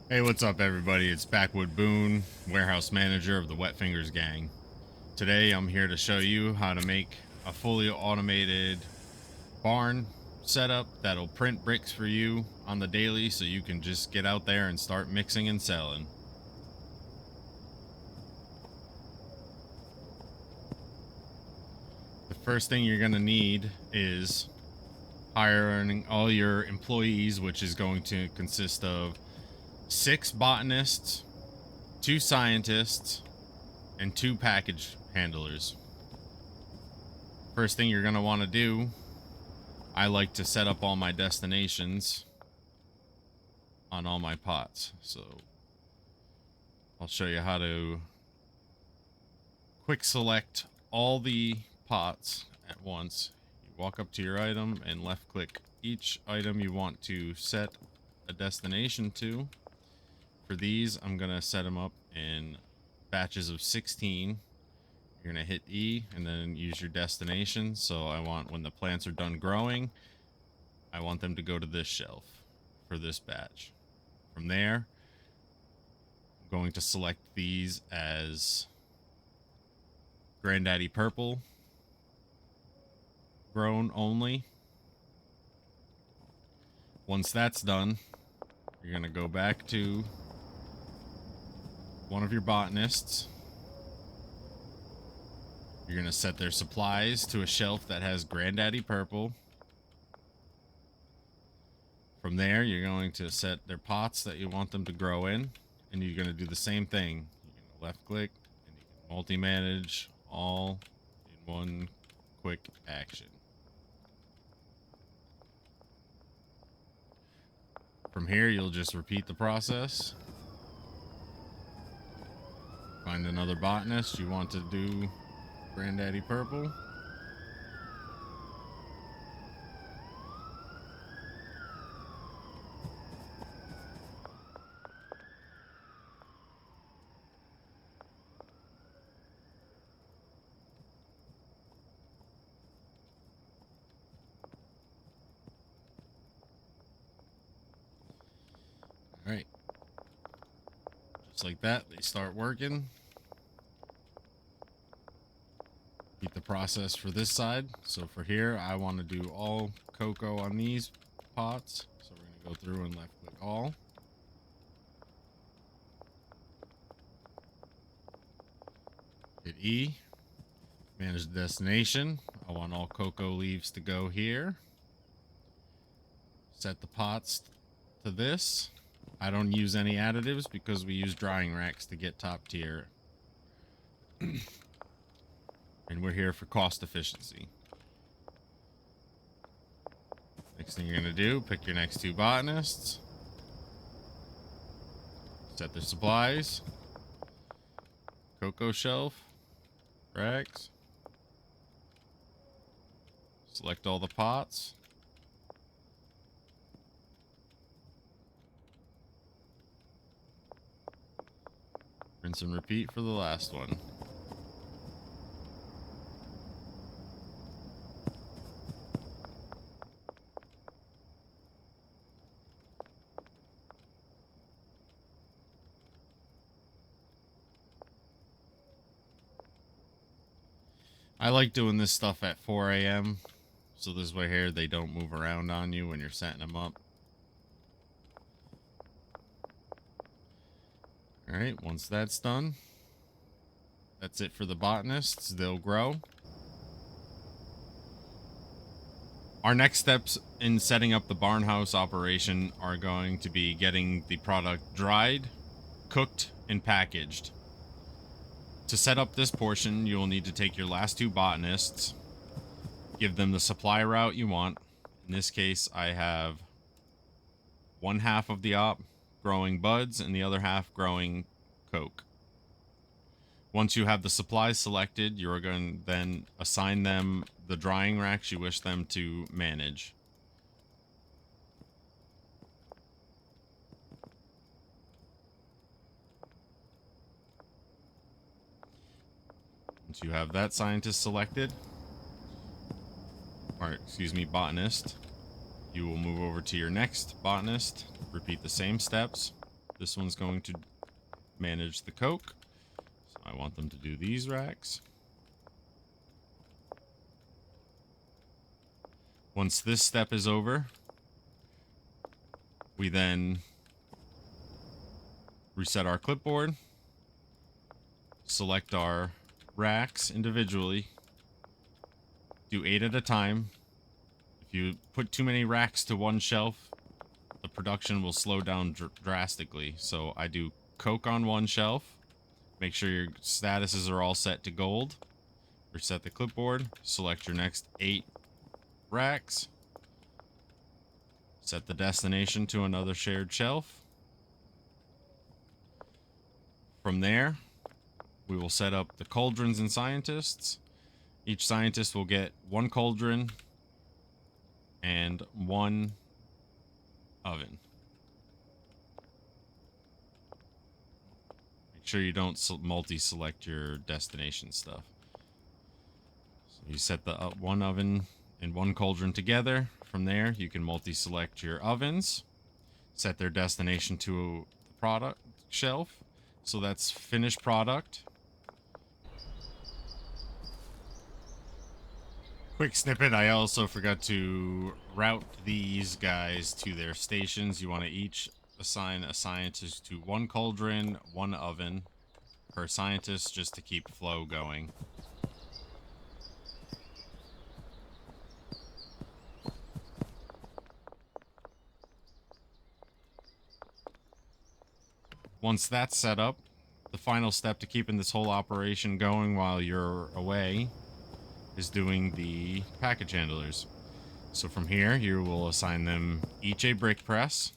Hey, what's up, everybody? It's Backwood Boone, warehouse manager of the Wet Fingers Gang. Today, I'm here to show you how to make a fully automated barn setup that'll print bricks for you on the daily so you can just get out there and start mixing and selling. The first thing you're going to need is hiring all your employees, which is going to consist of 6 botanists, 2 scientists, and 2 package handlers. First thing you're going to want to do, I like to set up all my destinations on all my pots. So I'll show you how to quick select all the pots at once. You walk up to your item and left click each item you want to set a destination to. For these, I'm going to set them up in batches of 16. You're going to hit E and then use your destination. So I want, when the plants are done growing, I want them to go to this shelf for this batch. From there, I'm going to select these as Granddaddy Purple, grown only. Once that's done, you're going to go back to one of your botanists. You're going to set their supplies to a shelf that has Granddaddy Purple. From there, you're going to set their pots that you want them to grow in, and you're going to do the same thing. You're going to left click, and you can multi-manage all in one quick action. From here, you'll just repeat the process. Find another botanist you want to do Granddaddy Purple. All right. Just like that, they start working. Repeat the process for this side. So for here, I want to do all cocoa on these pots. So we're going to go through and left click all. Hit E. Manage the destination. I want all cocoa leaves to go here. Set the pots to this. I don't use any additives because we use drying racks to get top tier. And we're here for cost efficiency. Next thing you're going to do, pick your next 2 botanists. Set their supplies. Cocoa shelf. Racks. Select all the pots. Rinse and repeat for the last one. I like doing this stuff at 4 a.m. So this way here, they don't move around on you when you're setting them up. Alright, once that's done, that's it for the botanists. They'll grow. Our next steps in setting up the barn house operation are going to be getting the product dried, cooked, and packaged. To set up this portion, you will need to take your last 2 botanists, give them the supply route you want. In this case, I have one half of the op growing buds and the other half growing coke. Once you have the supplies selected, you're going to then assign them the drying racks you wish them to manage. Once you have that scientist selected, or excuse me, botanist, you will move over to your next botanist, repeat the same steps. This one's going to manage the coke. So I want them to do these racks. Once this step is over, we then reset our clipboard, select our racks individually, do 8 at a time. If you put too many racks to one shelf, the production will slow down drastically. So I do coke on one shelf, make sure your statuses are all set to gold, reset the clipboard, select your next 8 racks, set the destination to another shared shelf. From there, we will set up the cauldrons and scientists. Each scientist will get 1 cauldron and 1 oven. Make sure you don't multi-select your destination stuff. So you set the 1 oven and 1 cauldron together. From there, you can multi-select your ovens, set their destination to the product shelf. So that's finished product. Quick snippet, I also forgot to route these guys to their stations. You want to each assign a scientist to 1 cauldron, 1 oven per scientist, just to keep flow going. Once that's set up, the final step to keeping this whole operation going while you're away is doing the package handlers. So from here, you will assign them each a brick press.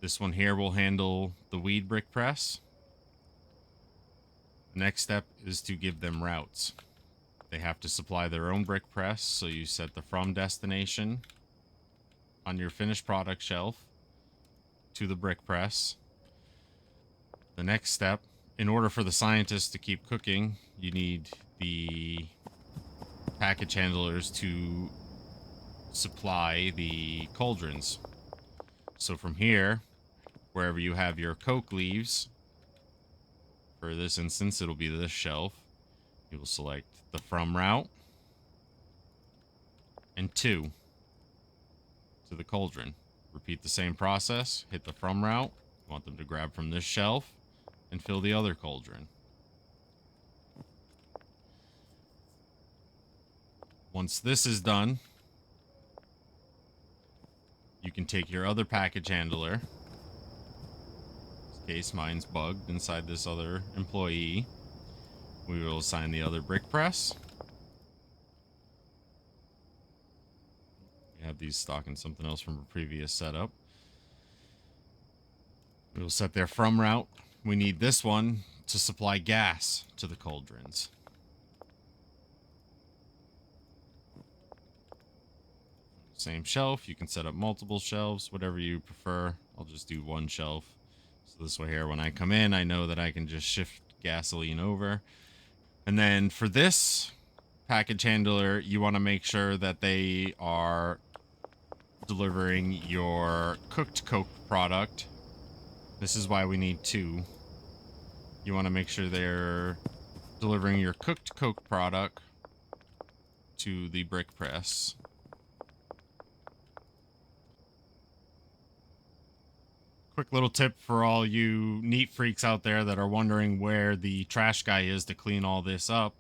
This one here will handle the weed brick press. The next step is to give them routes. They have to supply their own brick press, so you set the from destination on your finished product shelf to the brick press. The next step, in order for the scientists to keep cooking, you need the package handlers to supply the cauldrons. So from here, wherever you have your coke leaves, for this instance, it'll be this shelf. You will select the from route and 2 to the cauldron. Repeat the same process, hit the from route, you want them to grab from this shelf and fill the other cauldron. Once this is done, you can take your other package handler. In this case, mine's bugged inside this other employee. We will assign the other brick press. We have these stocking something else from a previous setup. We will set their from route. We need this one to supply gas to the cauldrons. Same shelf. You can set up multiple shelves, whatever you prefer. I'll just do 1 shelf. So this way here, when I come in, I know that I can just shift gasoline over. And then for this package handler, you want to make sure that they are delivering your cooked coke product. This is why we need 2. You want to make sure they're delivering your cooked coke product to the brick press. Quick little tip for all you neat freaks out there that are wondering where the trash guy is to clean all this up.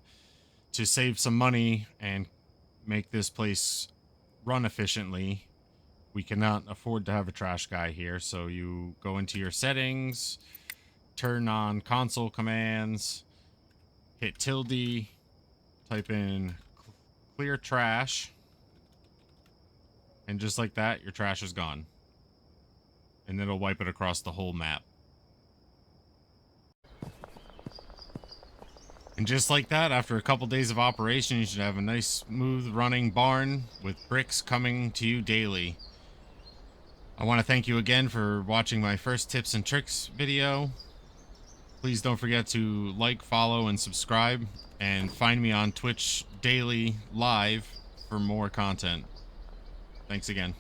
To save some money and make this place run efficiently, we cannot afford to have a trash guy here. So you go into your settings, turn on console commands, hit tilde, type in clear trash, and just like that, your trash is gone. And it'll wipe it across the whole map. And just like that, after a couple days of operation, you should have a nice, smooth running barn with bricks coming to you daily. I want to thank you again for watching my first tips and tricks video. Please don't forget to like, follow, and subscribe. And find me on Twitch daily live for more content. Thanks again.